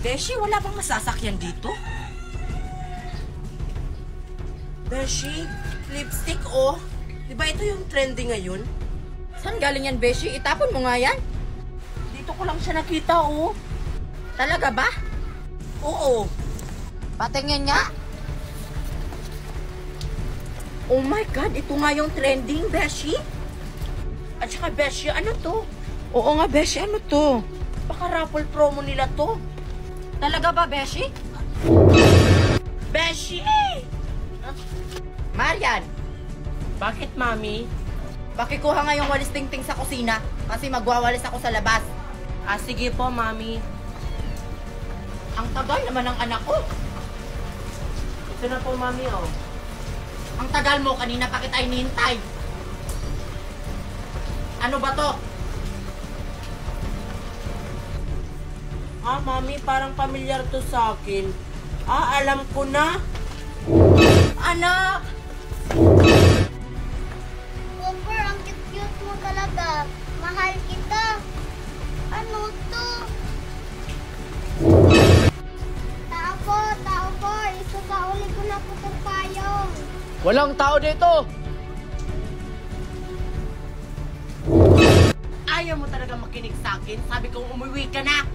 Beshi, wala bang masasakyan dito? Beshi, lipstick oh. Diba ito yung trending ngayon? Saan galing yan, Beshi? Itapon mo nga yan. Dito ko lang siya nakita oh. Talaga ba? Oo. Patingin nga. Oh my God, ito nga yung trending, Beshi. At saka, Beshi, ano to? Oo nga, Beshi, ano to? Baka raffle promo nila to. Talaga ba, Beshi? Beshi! Marian, Bakit, Mami? pakikuha nga yung walis tingting sa kusina kasi magwawalis ako sa labas. Sige po, Mami. Ang tagal naman ng anak ko. Ito na po, Mami, oh. Ang tagal mo, kanina pa kita inihintay. Ano ba to? Mami, parang pamilyar to sa akin. Alam ko na. Anak! Cooper, ang cute-cute mo talaga. Mahal kita. Ano to? Tao po. Isusauli ko na po itong payong. Walang tao dito! Ayaw mo talaga makinig sa akin. Sabi kong umuwi ka na.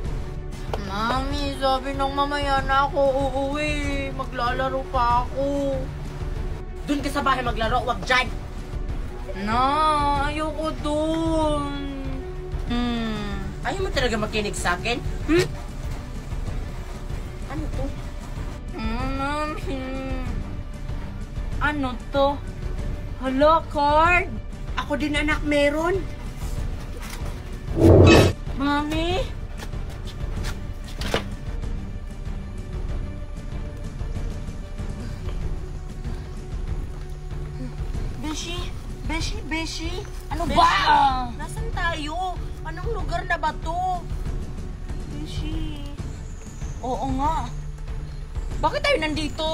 Mami, sabi nung mamaya na ako uuwi. Maglalaro pa ako. Doon ka sa bahay maglaro, wag dyan. Na, ayoko dun. Ayaw mo talaga makinig sa akin? Ano to? Mami. Ano to? Hala, card? Ako din, anak, meron. Mami? Beshi. Ano Beshi, ba? Nasaan tayo? Anong lugar na ba to? Beshi. Oo nga. Bakit tayo nandito?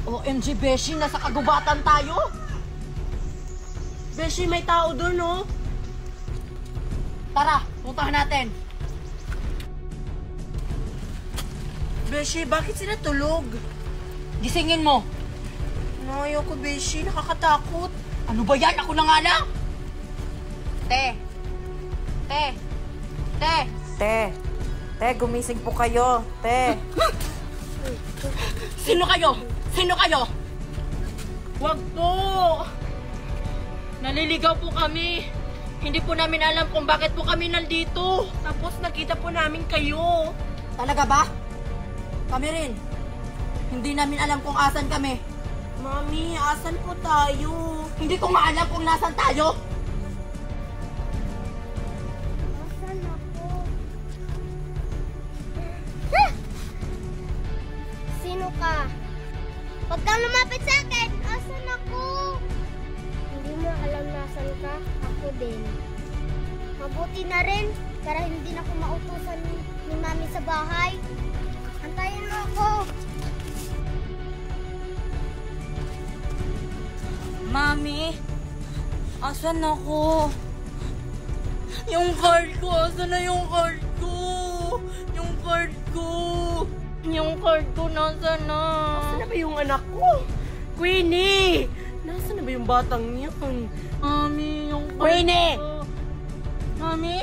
OMG, Beshi, nasa kagubatan tayo? Beshi, may tao doon, oh. Tara, puntahan natin. Beshi, bakit sila tulog? Gisingin mo. No, ayoko, Beshi. Nakakatakot. Ano ba yan? Ako na nga lang. Te, gumising po kayo. Te. Sino kayo? Wag po! Naliligaw po kami. Hindi po namin alam kung bakit po kami nandito. Tapos nakita po namin kayo. Talaga ba? Kami rin. Hindi namin alam kung asan kami. Mami, asan po tayo? Hindi ko nga alam kung nasan tayo. Asan ako? Sino ka? Huwag kang lumapit sa akin! Asan ako? Hindi mo alam nasan ka? Ako din. Mabuti na rin para hindi na ako mautusan ni Mami sa bahay. Antayin mo ako! Mami, asan ako? Yung card ko, asan na yung card ko? Yung card ko, nasaan na? Nasaan na ba yung anak ko? Queenie! Nasaan na ba yung batang yun? Mami, yung card Queenie! ko. Mami?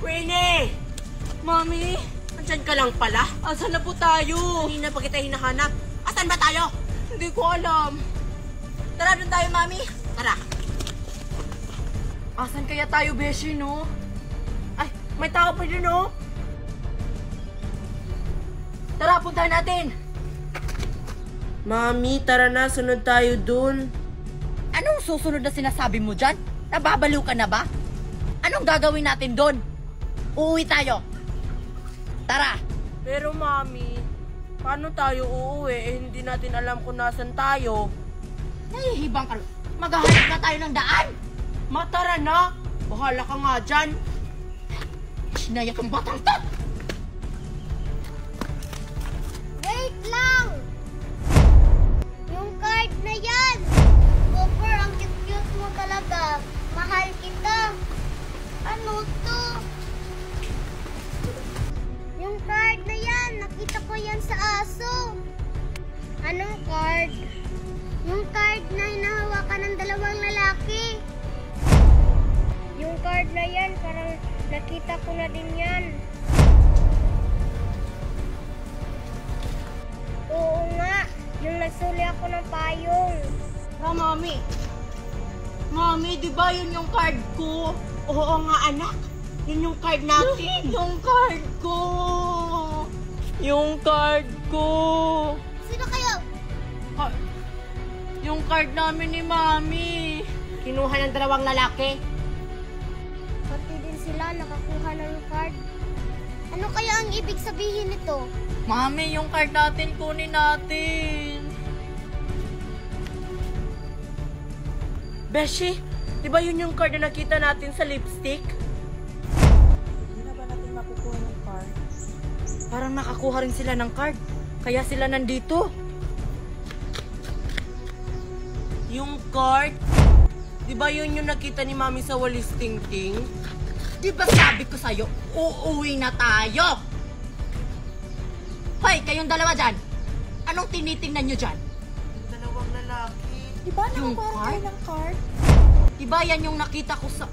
Queenie! Mami? Andyan ka lang pala? Asan na po tayo? Kanina pa kita hinahanap. Asan ba tayo? Hindi ko alam. Tara, doon tayo, Mami. Tara. Asan kaya tayo, Beshi, no? Ay, may tao pa dun, oh. Tara, puntahan natin. Mami, tara na. Sunod tayo dun. Anong susunod na sinasabi mo dyan? Nababaliw ka na ba? Anong gagawin natin doon? Uuwi tayo. Tara. Pero, Mami, paano tayo uuwi? Hindi natin alam kung nasan tayo. Nahihibang ka. Maghahanap na tayo ng daan. Matara na. Bahala ka nga dyan. Sinayak ang batang to. Wait lang! Yung card na yan! Cooper, ang cute-cute mo talaga. Mahal kita. dalawang lalaki. Yung card na yan, parang nakita ko na din yan. Oo nga, yung nagsuli ako ng payong. Mami. Mami, di ba yun yung card ko? Oo nga anak, yun yung card natin. Yung card ko. Yung card ko. Sino kayo? Yung card namin ni Mami. Kinuha ng dalawang lalaki. Pati din sila nakakuha ng card. Ano kaya ang ibig sabihin nito? Mami, yung card natin, kunin natin. Beshi, di ba yun yung card na nakita natin sa lipstick? Hindi na ba natin makukuha ng card? Parang nakakuha rin sila ng card. Kaya sila nandito. Yung card? Di ba yun yung nakita ni Mami sa walis tingting? Di ba sabi ko sa'yo, uuwi na tayo? Hoy, kayong dalawa dyan. Anong tinitingnan nyo dyan? Yung dalawang lalaki. Di ba nakakuha tayo ng card? Di ba yan yung nakita ko sa...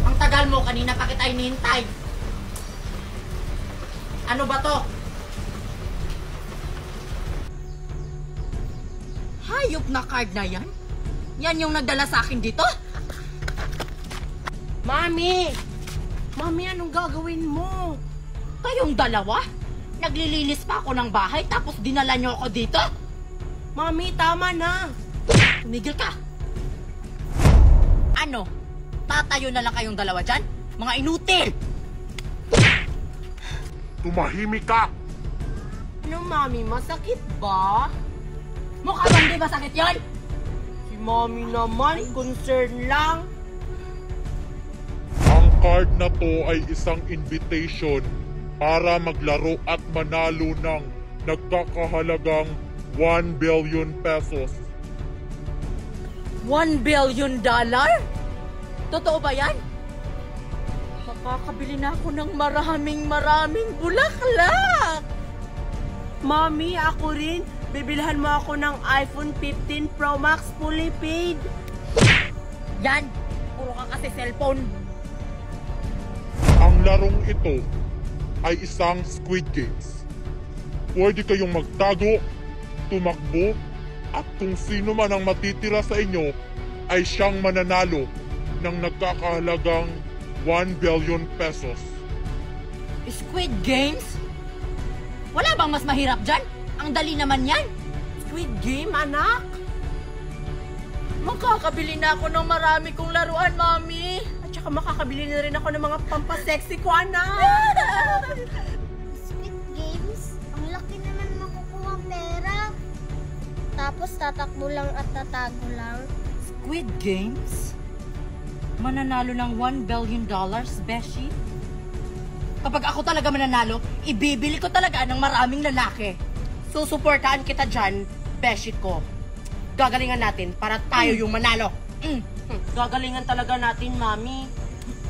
Ang tagal mo, kanina pa kita hinihintay. Ano ba to? Hayop na card na yan? Yan yung nagdala sa akin dito? Mami! Mami, anong gagawin mo? Kayong dalawa? Naglilinis pa ako ng bahay tapos dinala nyo ako dito? Mami, tama na. Tumigil ka! Ano? Tatayo na lang kayong dalawa dyan? Mga inutil! Tumahimik ka! Ano, Mami? Masakit ba? Mukha bang di ba sakit yun? Si Mami naman, concern lang. Ang card na to ay isang invitation para maglaro at manalo ng nagkakahalagang 1 billion pesos. $1 billion? Totoo ba yan? Makakabili na ako ng maraming bulaklak! Mami, ako rin. Bibilhan mo ako ng iPhone 15 Pro Max fully paid. Yan! Puro ka kasi cellphone. Ang larong ito ay isang Squid Games. Pwede kayong magtago, tumakbo, at kung sino man ang matitira sa inyo ay siyang mananalo ng nagkakahalagang 1 billion pesos. Squid Games? Wala bang mas mahirap dyan? Ang dali naman yan. Squid Game, anak? Makakabili na ako ng marami kong laruan, Mami. At saka makakabili na rin ako ng mga pampasexy ko, anak. Squid Games? Ang laki naman makukuha pera. Tapos tatakbo lang at tatago lang. Squid Games? Mananalo ng $1 billion, Beshi? Kapag ako talaga mananalo, ibibili ko talaga ng maraming lalaki. Susuportahan kita dyan, Beshi ko. Gagalingan natin para tayo yung manalo. Gagalingan talaga natin, Mami.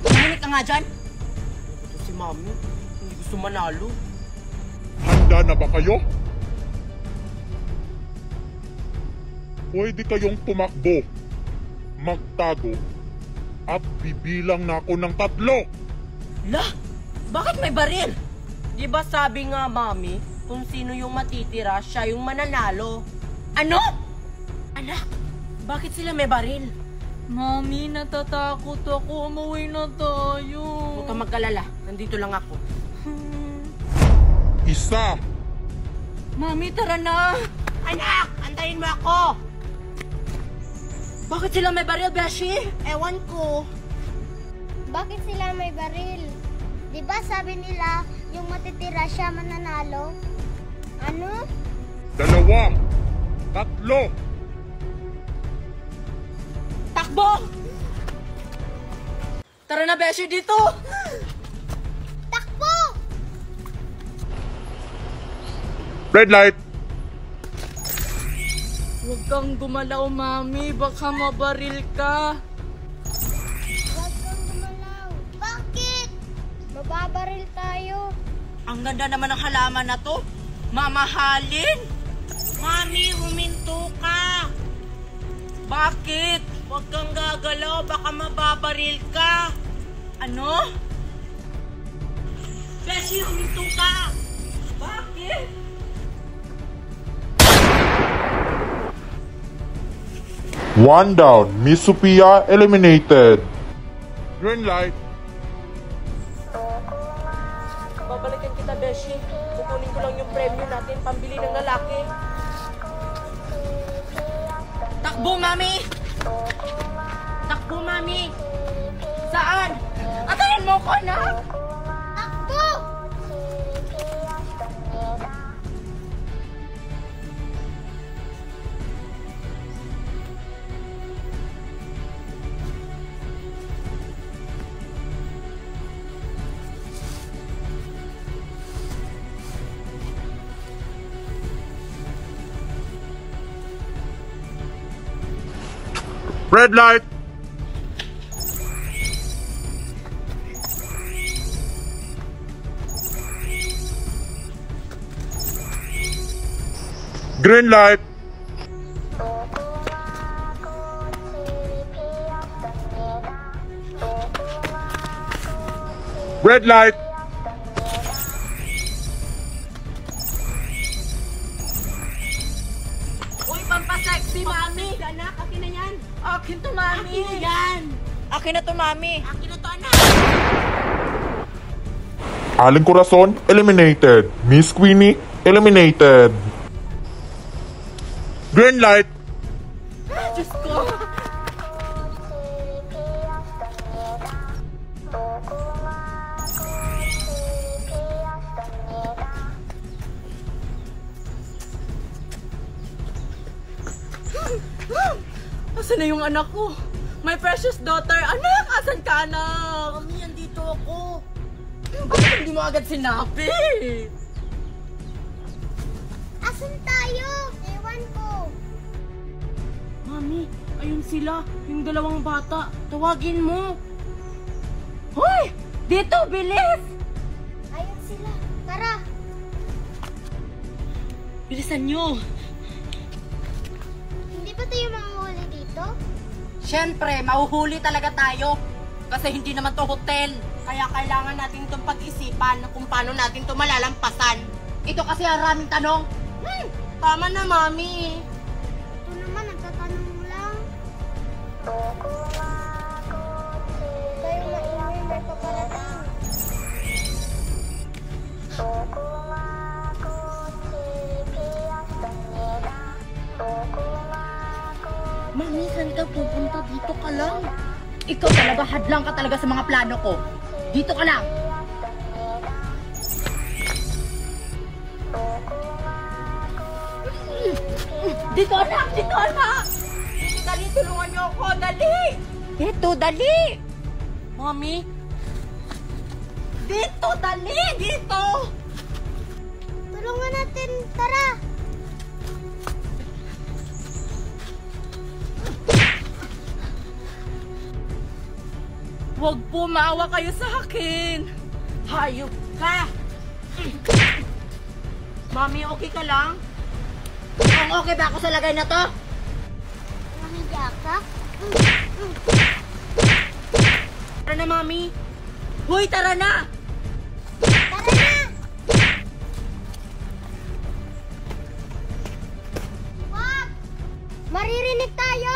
Tumimik ka nga dyan. Ito si Mami, hindi gusto manalo. Handa na ba kayo? Pwede kayong tumakbo, magtago, at bibilang na ako ng 3. La, bakit may baril? Di ba sabi nga, Mami, kung sino yung matitira, siya yung mananalo. Ano? Anak, bakit sila may baril? Mami, natatakot ako. Umuwi na tayo. Huwag kang mag-alala, nandito lang ako. Isa, Mami, tara na. Anak, antayin mo ako! Bakit sila may baril, Beshi? Ewan ko. Bakit sila may baril? Di ba sabi nila, yung matitira siya mananalo? Ano? 2, 3. Takbo! Tara na, Beshi, dito! Takbo! Red light. Huwag kang gumalaw, Mami. Baka mabaril ka. Huwag kang gumalaw. Bakit? Mababaril tayo. Ang ganda naman ng halaman na to. Mamahalin. Mami, huminto ka! Bakit? Huwag kang gagalaw, baka mababaril ka. Ano? Beshi, huminto ka! Bakit? One down, Miss Sophia eliminated. Green light. Babalikan kita, Beshi. Kukunin ko lang yung premyo natin, pambili ng lalaki. Takbo, Mami! Takbo, Mami! Saan? Atayin mo ko, anak! Takbo! Red light. Green light. Red light. Uy, pampasexy, Mami! Anak, akin na yan. Akin to, Mami! Akin na yan. Akin na to, Mami! Akin na to, anak. Aling Corazon eliminated. Miss Queenie eliminated. Green light. Diyos ko! Asan na yung anak ko? My precious daughter! Anak! Asan ka, anak? Mami, andito ako. Bakit hindi mo agad sinabi? Asan tayo? Ewan ko. Mami, ayun sila. Yung dalawang bata. Tawagin mo. Hoy! Dito, bilis! Ayun sila. Tara. Bilisan nyo. Hindi ba tayo manguhuli dito? Siyempre, mauhuli talaga tayo. Kasi hindi naman to hotel. Kaya kailangan natin itong pag-isipan kung paano natin ito malalampasan. Ito kasi ang maraming tanong. Tama na, Mami. Ito naman, nagtatanong lang. Tayo maingay, may paparating. Mami, saan ka pupunta? Dito ka lang. Ikaw talaga, hadlang ka talaga sa mga plano ko. Dito ka lang. Dito, anak! Dito, anak! Dali, tulungan niyo ako. Dali. Dito, dali! Mami, Dito, dali! Dito! Tulungan natin, tara. Huwag po maawa kayo sa akin. hayop ka. Mami, okay ka lang? Ang okay ba ako sa lagay na to? Nahiya ka? Tara na, Mami. Hoy, tara na! Tara na! Wag! Maririnig tayo!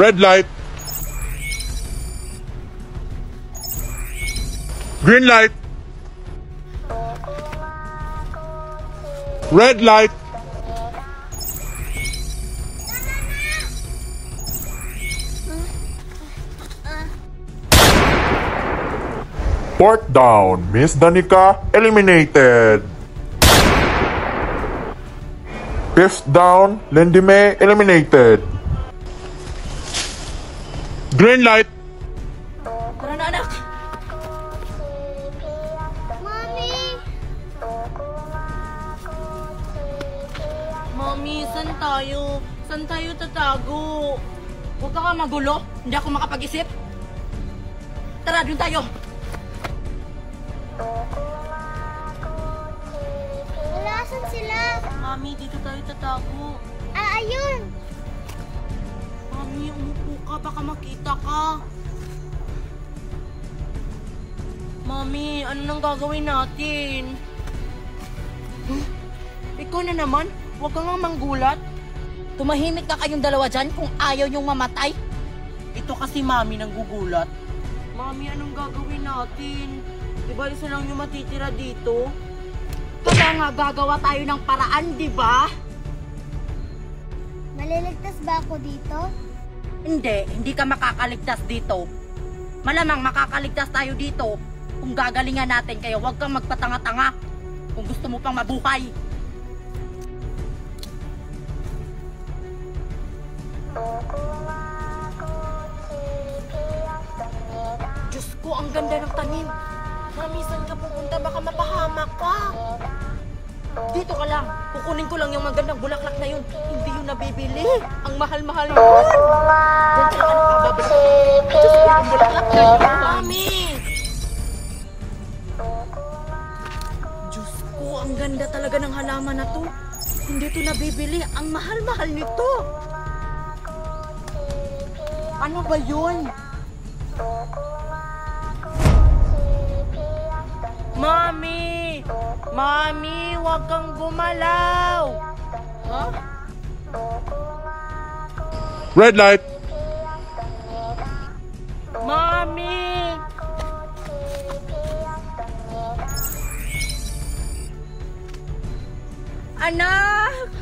Red light. Green light. Red light. Fourth down, Miss Danica eliminated. Fifth down, Lendime eliminated. Green light. Tara na, anak! Mami! Mami, saan tayo? Saan tayo tatago? Huwag ka magulo. Hindi ako makapag-isip. Tara, dun tayo. Mami, dito tayo tatago. Ayun! Mami, umupo ka. Baka makita ka. Mami, ano nang gagawin natin? Huh? Ikaw na naman? Huwag ka nga manggulat. Tumahimik na kayong dalawa dyan kung ayaw niyong mamatay. Ito kasi Mami nang gugulat. Mami, anong gagawin natin? Diba isa lang yung matitira dito? Kaya nga gagawa tayo ng paraan, di ba? Maliligtas ba ako dito? Hindi ka makakaligtas dito. Malamang makakaligtas tayo dito kung gagalingan natin, kaya huwag kang magpatanga-tanga kung gusto mo pang mabuhay. Diyos ko, ang ganda ng tanim. Mami, saan ka pupunta? Baka mapahamak ka. Dito ka lang. Kukunin ko lang yung magandang bulaklak na yun. Hindi yun nabibili. Ang mahal-mahal yun. Diyan ka na nakababalik. Diyos ko, ang bulaklak na yun. Mami! Diyos ko, ang ganda talaga ng halaman na to. Hindi to nabibili. Ang mahal-mahal nito. Ano ba yun? Mami! Mami, huwag kang gumalaw! Ha? Red light! Mami! Anak!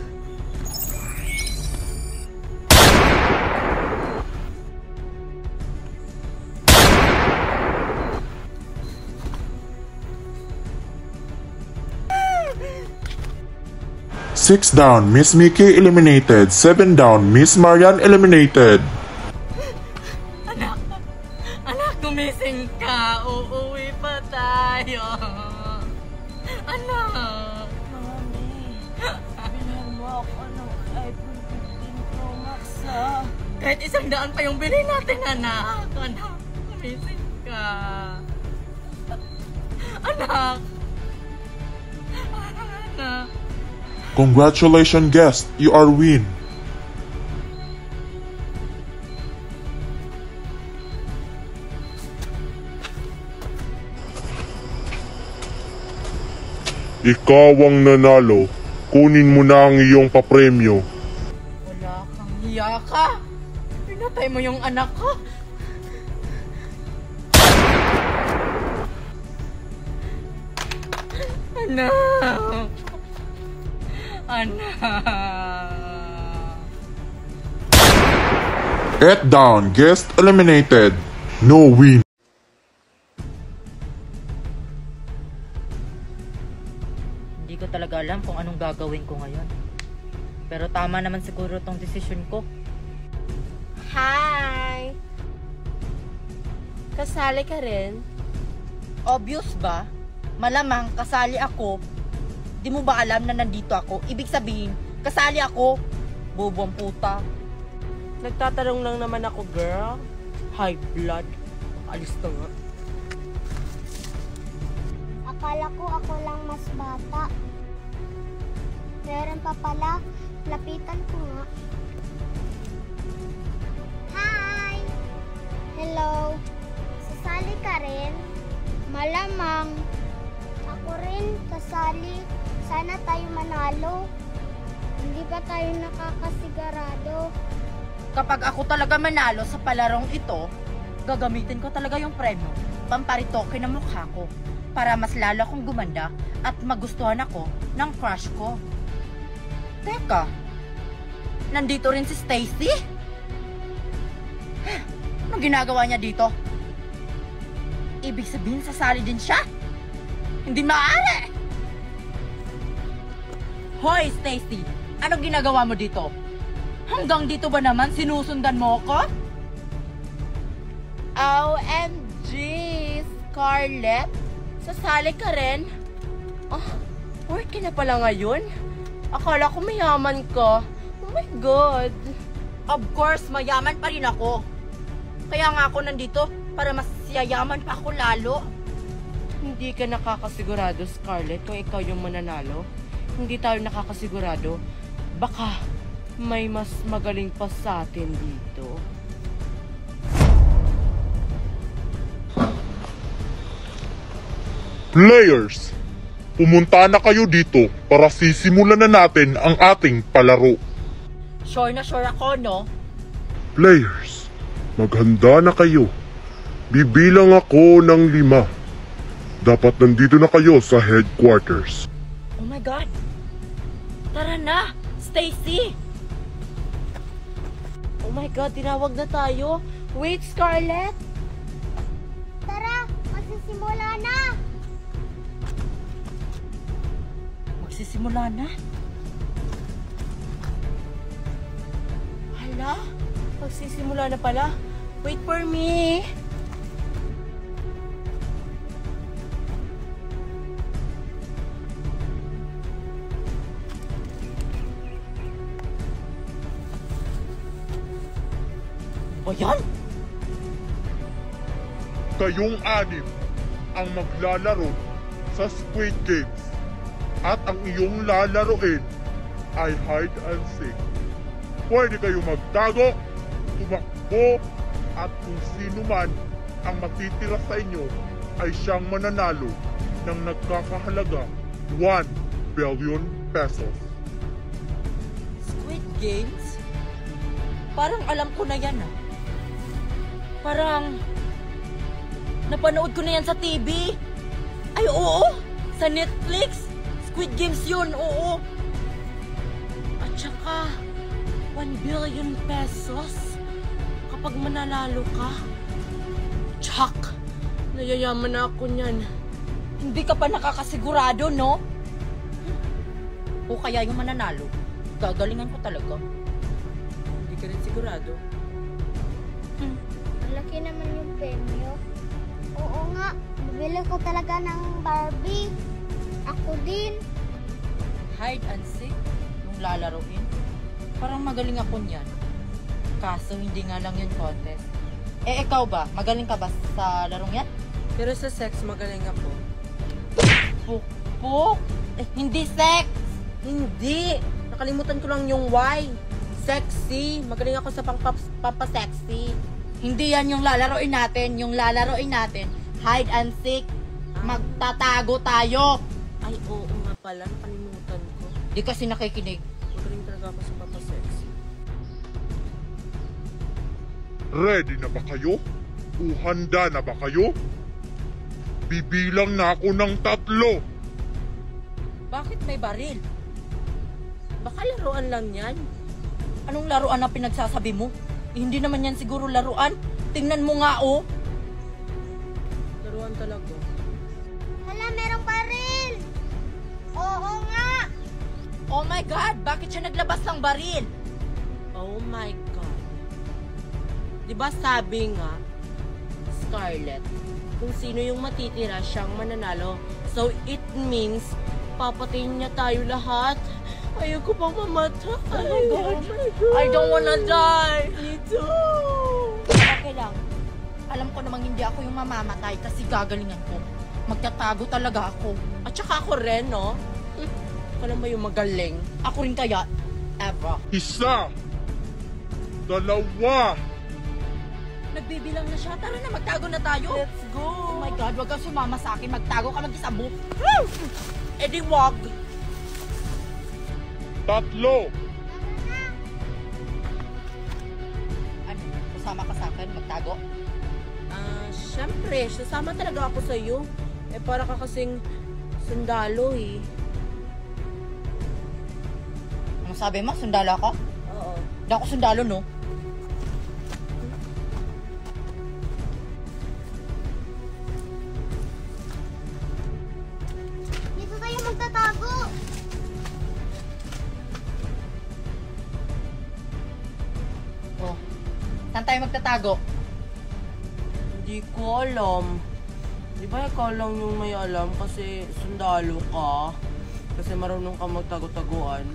Six down, Miss Mickey eliminated. 7 down, Miss Marian eliminated. Anak, gumising ka. Uuwi pa tayo. Anak. Mami, bilhan mo ako ng iPhone 15 Pro Max ha? Kahit 100 pa yung bilhin natin, anak. Anak, gumising ka. Anak. Anak. Congratulations, guest. You are win. Ikaw ang nanalo. Kunin mo na ang iyong papremyo. Wala kang hiya ka. Pinatay mo yung anak ko. Anak. Anak. 8 down, guest eliminated. No win. Hindi ko talaga alam kung anong gagawin ko ngayon. Pero tama naman siguro tong desisyon ko. Hi! Kasali ka rin? Obvious ba? Malamang kasali ako. Di mo ba alam na nandito ako? Ibig sabihin, kasali ako. Bobong puta. Nagtatanong lang naman ako, girl. High blood. Alis na nga. Akala ko ako lang mas bata. Meron pa pala. Lapitan ko nga. Hi! Hello! Sasali ka rin? Malamang. Ako rin kasali. Sana tayo manalo. Hindi pa tayo nakakasigurado. Kapag ako talaga manalo sa palarong ito, gagamitin ko talaga yung premyo. Pamparitoke ng mukha ko. Para mas lalo akong gumanda at magustuhan ako ng crush ko. Teka, nandito rin si Stacy? Anong ginagawa niya dito? Ibig sabihin sasali din siya? Hindi maaari! Hoy, Stacy! Anong ginagawa mo dito? Hanggang dito ba naman sinusundan mo ako? OMG! Scarlett? Sasali ka rin? Oh, work ka na pala ngayon? Akala ko mayaman ka. Oh my God! Of course, mayaman pa rin ako. Kaya nga ako nandito para mas yayaman pa ako lalo. Hindi ka nakakasigurado, Scarlett, kung ikaw yung mananalo. hindi tayo nakakasigurado. Baka may mas magaling pa sa atin dito. Players, pumunta na kayo dito para sisimulan na natin ang ating palaro. Sure na sure ako, no? Players, maghanda na kayo. Bibilang ako ng 5. Dapat nandito na kayo sa headquarters. Oh my God! Tara na! Stacy! Oh my God, tinawag na tayo. Wait, Scarlett! Tara, magsisimula na! Magsisimula na? Hala, magsisimula na pala. Wait for me! O yan? Kayong 6 ang maglalaro sa Squid Games. At ang iyong lalaroin ay hide and seek. Pwede kayong magtago, tumakbo, at kung sino man ang matitira sa inyo ay siyang mananalo ng nagkakahalaga 1 billion pesos. Squid Games? Parang alam ko na yan, ah. Parang napanood ko na yan sa TV. Ay, oo! Sa Netflix! Squid Games yun, oo! At saka, 1 billion pesos kapag mananalo ka. Tsak! Nayayaman na ako niyan. Hindi ka pa nakakasigurado, no? O kaya yung mananalo, gagalingan ko talaga. Hindi ka rin sigurado. Malaki naman yung premyo. Oo nga, bibili ko talaga ng Barbie. Ako din. Hide and seek, yung lalaroin. Parang magaling ako niyan. Kaso hindi nga lang yun contest. Eh, ikaw ba? Magaling ka ba sa larong yan? Pero sa sex, magaling ako. Pukpuk? Eh, hindi sex! Hindi! Nakalimutan ko lang yung Y. Sexy. Magaling ako sa pampasexy. Hindi yan yung lalaroin natin. Yung lalaroin natin, hide and seek. Magtatago tayo. Ay, oo nga pala. Nakalimutan ko. Di kasi nakikinig. Magaling talaga ako sa pampasexy. Ready na ba kayo? O handa na ba kayo? Bibilang na ako ng 3. Bakit may baril? Baka laruan lang yan. Anong laruan na pinagsasabi mo? Eh, hindi naman yan siguro laruan. Tingnan mo nga, oh. Laruan talaga. Hala, merong baril! Oo nga! Oh my God! Bakit siya naglabas ng baril? Oh my God. Diba sabi nga, Scarlett, kung sino yung matitira, siyang mananalo. So it means, papatayin niya tayo lahat. Ayoko pang mamatay. Oh my God. I don't wanna die. Me too. Okay lang. Alam ko namang hindi ako yung mamamatay kasi gagalingan ko. Magtatago talaga ako. At saka ako rin, no? Ako naman yung magaling. Ako rin kaya. Ever. 1, 2. Nagbibilang na siya. Tara na, magtago na tayo. Let's go. Oh my God, wag kang sumama sa akin. Magtago ka mag-isa mo. Eh di wag. 3. Ano, kasama ka sa akin, magtago? Syempre, sasama talaga ako sa iyo. Eh, para ka kasing sundalo eh. Ano sabi mo? Sundalo ako? Oo. Hindi ako sundalo, no? Dito tayo magtatago. Oh. Saan tayo magtatago? Hindi ko alam. Di ba ikaw lang yung may alam kasi sundalo ka? Kasi marunong ka magtago-taguan.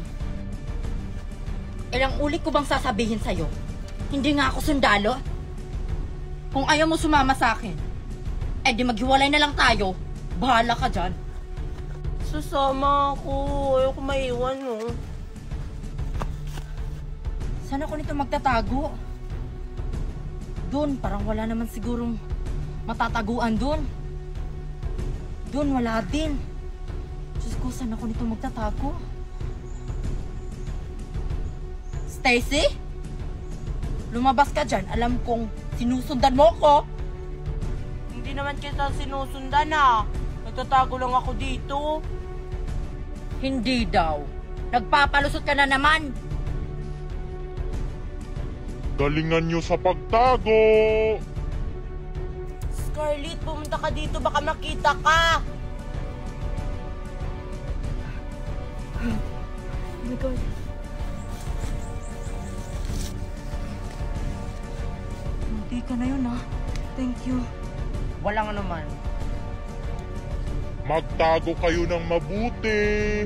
Ilang ulit ko bang sasabihin sa'yo? Hindi nga ako sundalo. Kung ayaw mo sumama sa akin, eh di maghiwalay na lang tayo. Bahala ka dyan. Sasama ako. Ayoko maiwan, no? Saan ako nito magtatago? Doon, parang wala naman sigurong matataguan doon. Doon, wala din. Diyos ko, saan ako nito magtatago? Stacy? Lumabas ka dyan. Alam kong sinusundan mo ko. Hindi naman kita sinusundan, ah. Nagtatago lang ako dito. Hindi daw. Nagpapalusot ka na naman. Galingan nyo sa pagtago! Scarlett, pumunta ka dito. Baka makita ka. Oh my God. Hindi ka na yun, ha? Thank you. Walang naman. Magtago kayo ng mabuti.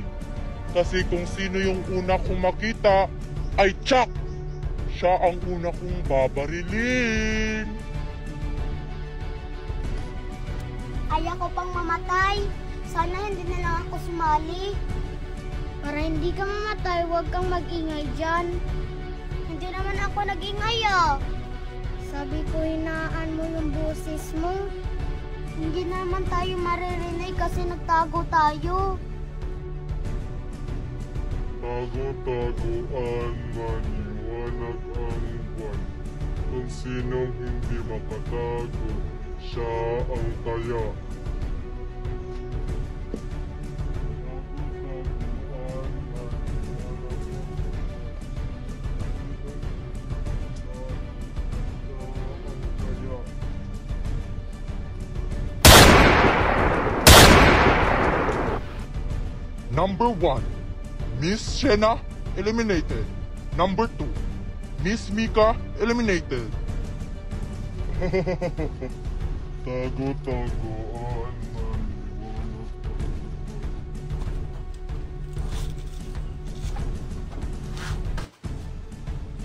Kasi kung sino yung una kong makita, ay tsak! Siya ang una kong babarilin. Ayaw ko pang mamatay. Sana hindi na lang ako sumali. Para hindi ka mamatay, huwag kang mag-ingay dyan. Hindi naman ako nag-ingay, ah. Sabi ko, hinaan mo yung boses mo. Hindi naman tayo maririnig kasi nagtago tayo. Tago-tagoan, maliwanag ang buwan. Kung sinong hindi makatago, siya ang taya. Number 1, Miss Shena eliminated. Number 2, Miss Mika eliminated. Tago-tagoan, maliwanag.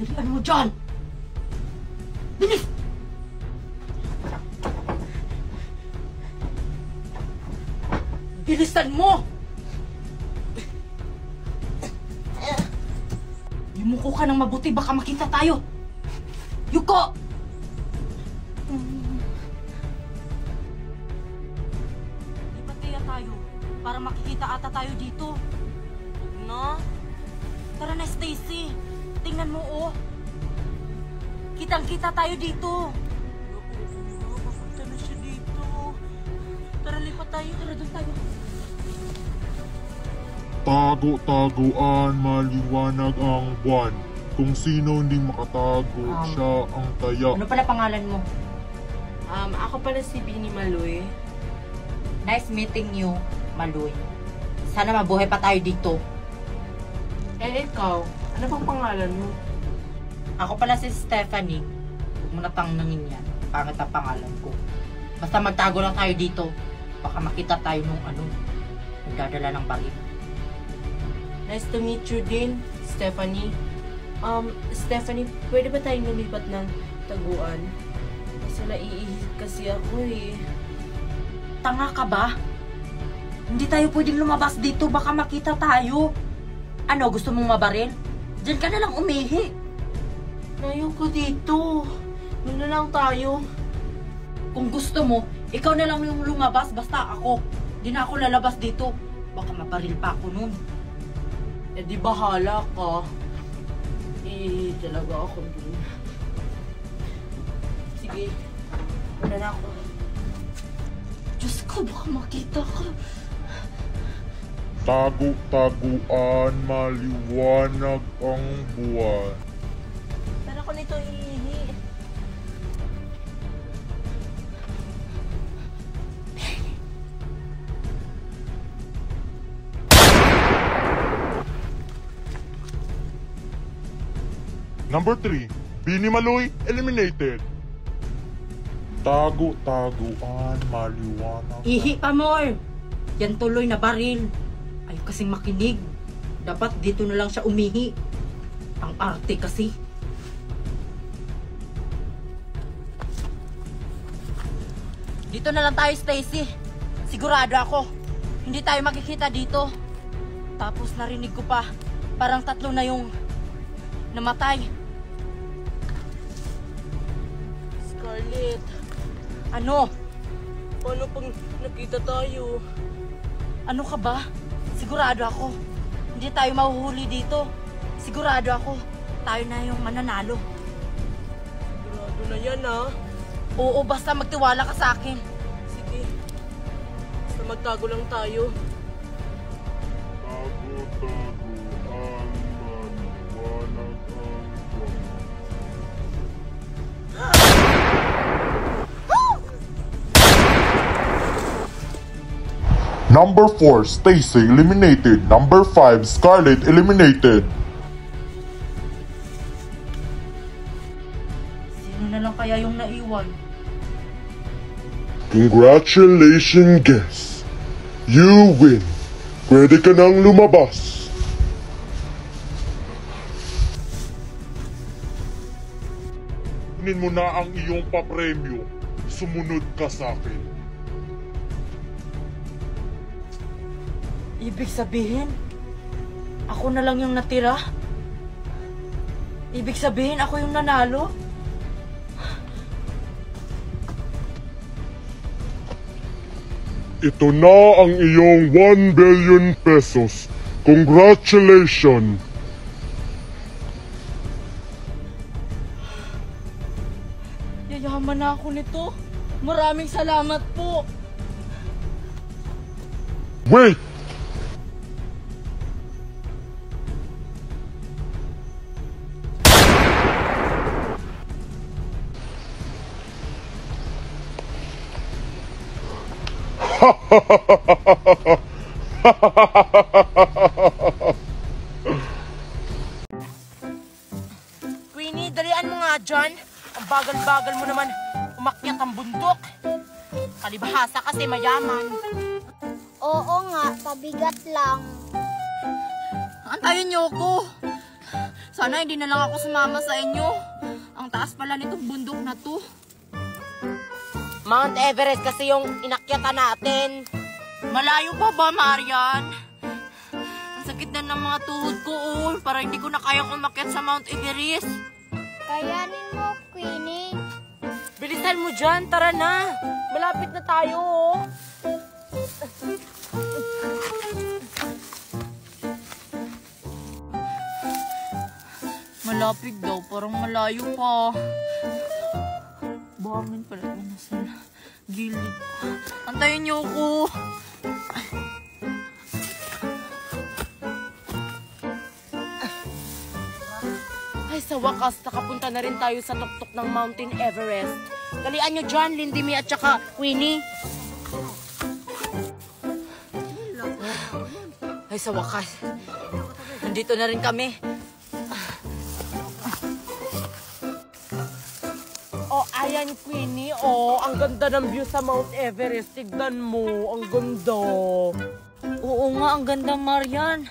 Dalian mo dyan! Bilis! Bilisan mo! Yumuko ka ng mabuti, baka makita tayo! Yuko! Lipat kaya tayo para makikita ata tayo dito. No? Tara na, Stacy. Tingnan mo, oh. Kitang-kita tayo dito. Papunta na siya dito. Tara, lipat tayo. Tara, doon tayo. Tago-taguan, maliwanag ang buwan. Kung sino hindi makatago, siya ang taya. Ano pala pangalan mo? Ako pala si Bini Maloy. Nice meeting you, Maloy. Sana mabuhay pa tayo dito. Ikaw, ano bang pangalan mo? Ako pala si Stephanie. Huwag mo na tangnangin yan. Pangit ang pangalan ko. Basta magtago lang tayo dito. Baka makita tayo nung nagdadala ng baril. Nice to meet you din, Stephanie. Stephanie, pwede ba tayong lumipat ng taguan? Kasi naiihip kasi ako eh. Tanga ka ba? Hindi tayo pwedeng lumabas dito. Baka makita tayo. Ano, gusto mong mabaril? Diyan ka na lang umihi. Ayoko dito. Doon na lang tayo. Kung gusto mo, ikaw na lang yung lumabas. Basta ako. Di na ako lalabas dito. Baka mabaril pa ako nun. Eh di bahala ka. Talaga ako dun. Sige. Wala na ako. Diyos ko, baka makita ka. Tago-taguan, maliwanag ang buwan. Saan ako nito iihi? Number 3, Bini Maloy eliminated. Tago-taguan, maliwanag. Ihi pa more. Yan tuloy na baril. Ayaw kasing makinig. Dapat dito na lang siya umihi. Ang arte kasi. Dito na lang tayo, Stacy. Sigurado ako. hindi tayo makikita dito. Tapos narinig ko pa, parang 3 na yung namatay. Scarlett, Ano? paano pag nakita tayo? Ano ka ba? Sigurado ako. Hindi tayo mahuhuli dito. Sigurado ako. Tayo na yung mananalo. Sigurado na yan, ha? Oo, basta magtiwala ka sa akin. Sige. Basta magtago lang tayo. Tago-taguan maliwanag ang buwan. Number 4, Stacy eliminated. Number 5, Scarlett eliminated. Sino na lang kaya yung naiwan? Congratulations, guys! You win! Pwede ka nang lumabas! Kunin mo na ang iyong papremyo. Sumunod ka sa akin. Ibig sabihin, ako na lang yung natira? Ibig sabihin, ako yung nanalo? Ito na ang iyong 1 billion pesos. Congratulations! Yayaman na ako nito. Maraming salamat po. Wait! Queenie, dalian mo nga dyan. Ang bagal-bagal mo naman umakyat ang bundok. Kalibahasa kasi mayaman. Oo nga, pabigat lang. Antayin niyo ako. Sana hindi na lang ako sumama sa inyo. Ang taas pala nitong bundok na to. Mount Everest kasi yung inakyatan natin. Malayo pa ba, Marian? Ang sakit na ng mga tuhod ko, oh. Para hindi ko na kayang umakyat sa Mount Everest. Kayanin mo, Queenie. Bilisan mo dyan, tara na. Malapit na tayo, oh. Malapit daw, parang malayo pa. Buhangin pala ito nasa gilid. Antayin niyo ako. Ay, sa wakas, nakapunta na rin tayo sa tuktok ng Mountain Everest. Dalian nyo dyan, Lindimi at saka Queenie. Ay, sa wakas. Nandito na rin kami. Oh, ayan, Queenie. Oh, ang ganda ng view sa Mount Everest. Tignan mo, ang ganda. Oo nga, ang ganda, Marian.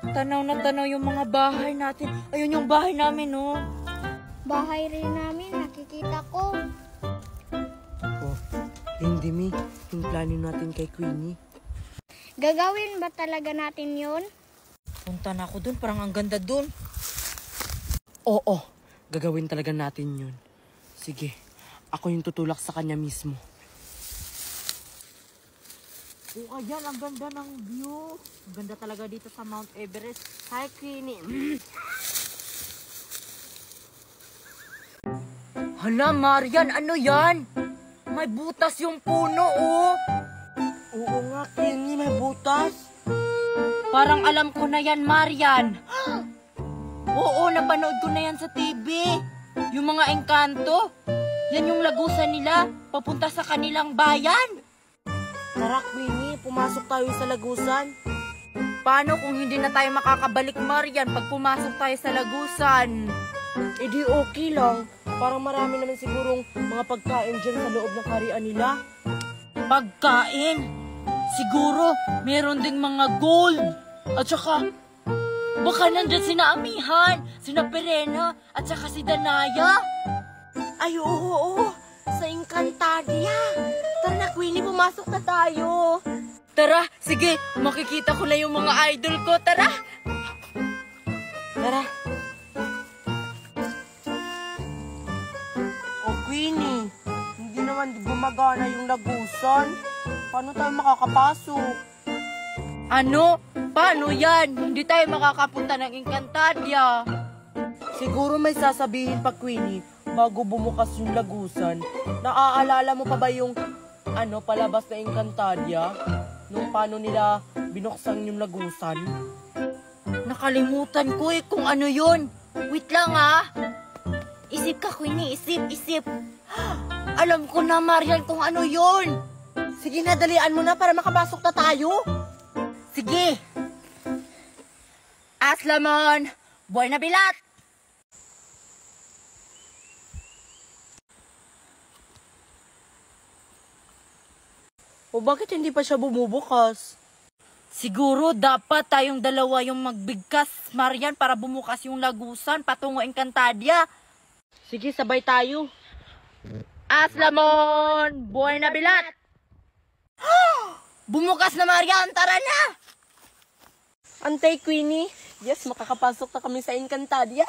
Tanaw na tanaw yung mga bahay natin. Ayun yung bahay namin, no? Bahay rin namin, nakikita ko. Oh, Lindimi, yung plano natin kay Queenie. Gagawin ba talaga natin yun? Punta na ako dun, parang ang ganda dun. Oo, gagawin talaga natin yun. Sige, ako yung tutulak sa kanya mismo. Oo, ayan, ang ganda ng view. Ang ganda talaga dito sa Mount Everest. Hi, Queenie. Hala, Marian, ano yan? May butas yung puno, oh. Oo nga, Queenie, may butas. Parang alam ko na yan, Marian. Oo, napanood ko na yan sa TV. Yung mga engkanto. Yan yung lagusan nila, papunta sa kanilang bayan. Tara, Queenie, pumasok tayo sa lagusan. Paano kung hindi na tayo makakabalik, Marian, pag pumasok tayo sa lagusan? Eh di okay lang. Parang marami naman sigurong mga pagkain dyan sa loob ng karian nila. Pagkain? Siguro, meron ding mga gold. At saka, baka nandyan sina Amihan, sina Perena, at saka si Danaya. Ay, oo. Sa Encantadia. Tara na, Queenie, pumasok na tayo. Tara, sige, makikita ko na yung mga idol ko. Tara! Tara. O Queenie, hindi naman gumagana yung lagusan. Paano tayo makakapasok? Ano? Paano yan? Hindi tayo makakapunta ng Encantadia. Siguro may sasabihin pa, Queenie, bago bumukas yung lagusan. Naaalala mo pa ba yung palabas na Encantadia? Nung paano nila binuksan yung lagusan? Nakalimutan ko kung ano yun. Wait lang Isip ka, Queenie. Isip. Alam ko na, Marian, kung ano yun. Sige na, dalian mo na para makapasok na tayo. Sige. Aslamon, buhay na bilat. O bakit hindi pa siya bumubukas? Siguro dapat tayong dalawa yung magbigkas, Marian, para bumukas yung lagusan patungo Encantadia. Sige, sabay tayo. Aslamon, buhay na bilat. Bumukas na, Marian, tara na. Antay, Queenie. Yes, makakapasok na kami sa Encantadia.